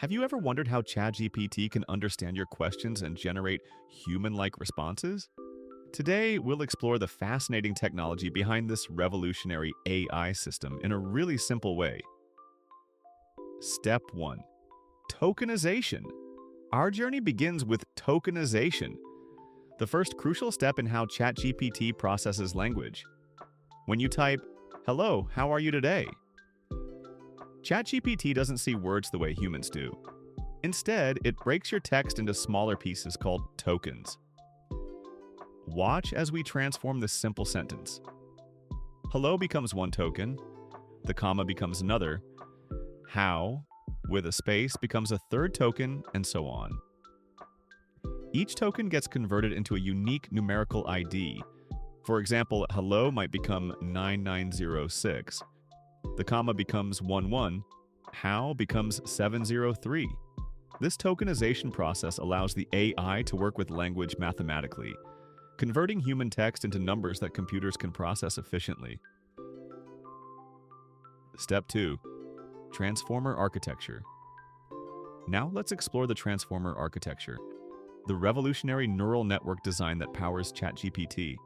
Have you ever wondered how ChatGPT can understand your questions and generate human-like responses? Today, we'll explore the fascinating technology behind this revolutionary AI system in a really simple way. Step 1. Tokenization. Our journey begins with tokenization, the first crucial step in how ChatGPT processes language. When you type, "Hello, how are you today?" ChatGPT doesn't see words the way humans do. Instead, it breaks your text into smaller pieces called tokens. Watch as we transform this simple sentence. Hello becomes one token, the comma becomes another, how, with a space, becomes a third token, and so on. Each token gets converted into a unique numerical ID. For example, hello might become 9906. The comma becomes 11, how becomes 703. This tokenization process allows the AI to work with language mathematically, converting human text into numbers that computers can process efficiently. Step 2. Transformer architecture. Now let's explore the transformer architecture, the revolutionary neural network design that powers ChatGPT.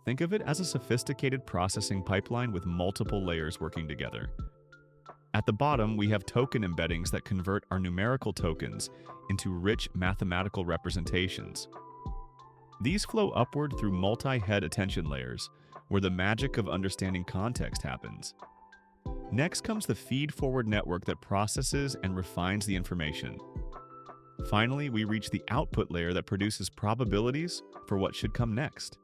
Think of it as a sophisticated processing pipeline with multiple layers working together. At the bottom, we have token embeddings that convert our numerical tokens into rich mathematical representations. These flow upward through multi-head attention layers, where the magic of understanding context happens. Next comes the feed-forward network that processes and refines the information. Finally, we reach the output layer that produces probabilities for what should come next.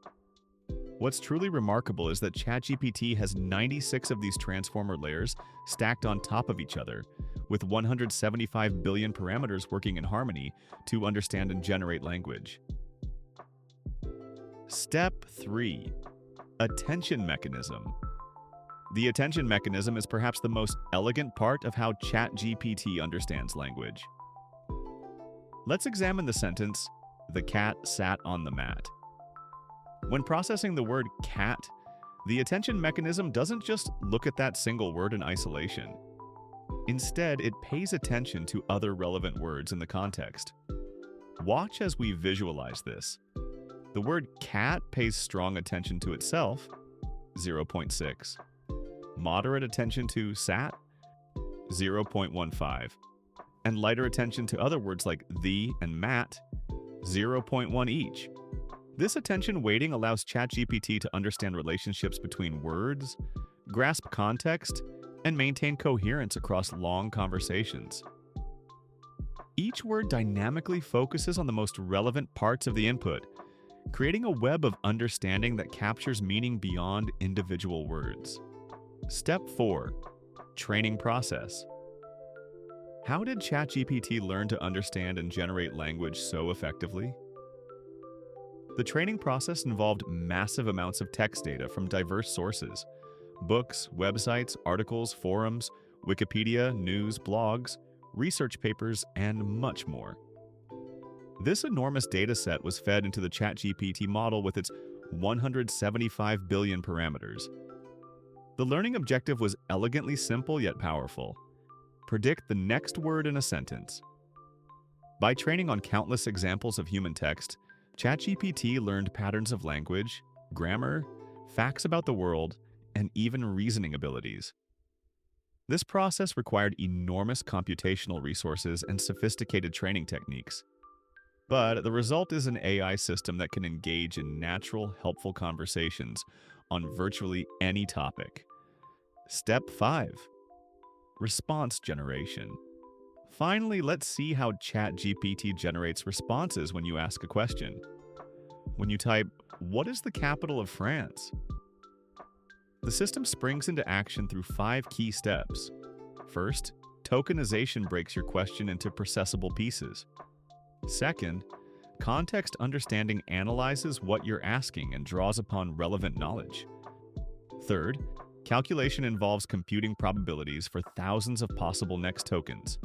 What's truly remarkable is that ChatGPT has 96 of these transformer layers stacked on top of each other, with 175 billion parameters working in harmony to understand and generate language. Step 3. Attention mechanism. The attention mechanism is perhaps the most elegant part of how ChatGPT understands language. Let's examine the sentence, "The cat sat on the mat." When processing the word cat, the attention mechanism doesn't just look at that single word in isolation. Instead, it pays attention to other relevant words in the context. Watch as we visualize this. The word cat pays strong attention to itself, 0.6. Moderate attention to sat, 0.15. And lighter attention to other words like the and mat, 0.1 each. This attention weighting allows ChatGPT to understand relationships between words, grasp context, and maintain coherence across long conversations. Each word dynamically focuses on the most relevant parts of the input, creating a web of understanding that captures meaning beyond individual words. Step 4. Training process. How did ChatGPT learn to understand and generate language so effectively? The training process involved massive amounts of text data from diverse sources: books, websites, articles, forums, Wikipedia, news, blogs, research papers, and much more. This enormous data set was fed into the ChatGPT model with its 175 billion parameters. The learning objective was elegantly simple yet powerful. Predict the next word in a sentence. By training on countless examples of human text, ChatGPT learned patterns of language, grammar, facts about the world, and even reasoning abilities. This process required enormous computational resources and sophisticated training techniques. But the result is an AI system that can engage in natural, helpful conversations on virtually any topic. Step 5. Response generation. Finally, let's see how ChatGPT generates responses when you ask a question. When you type, "What is the capital of France?" the system springs into action through 5 key steps. First, tokenization breaks your question into processable pieces. Second, context understanding analyzes what you're asking and draws upon relevant knowledge. Third, calculation involves computing probabilities for thousands of possible next tokens.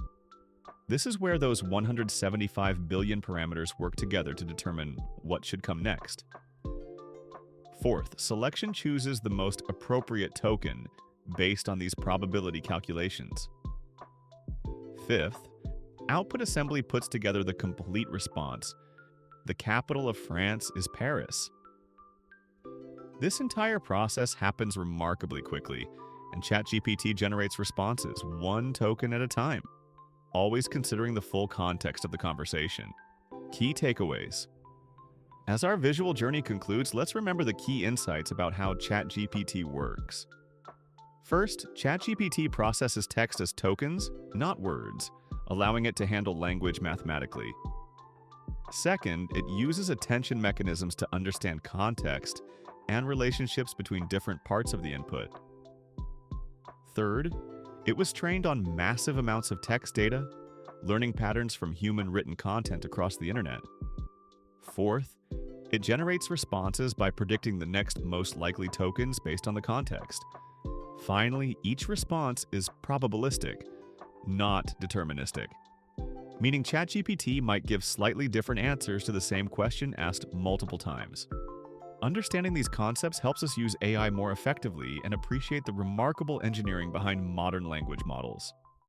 This is where those 175 billion parameters work together to determine what should come next. Fourth, selection chooses the most appropriate token based on these probability calculations. Fifth, output assembly puts together the complete response. The capital of France is Paris. This entire process happens remarkably quickly, and ChatGPT generates responses one token at a time, always considering the full context of the conversation. Key takeaways. As our visual journey concludes, let's remember the key insights about how ChatGPT works. First, ChatGPT processes text as tokens, not words, allowing it to handle language mathematically. Second, it uses attention mechanisms to understand context and relationships between different parts of the input. Third, it was trained on massive amounts of text data, learning patterns from human-written content across the internet. Fourth, it generates responses by predicting the next most likely tokens based on the context. Finally, each response is probabilistic, not deterministic, meaning ChatGPT might give slightly different answers to the same question asked multiple times. Understanding these concepts helps us use AI more effectively and appreciate the remarkable engineering behind modern language models.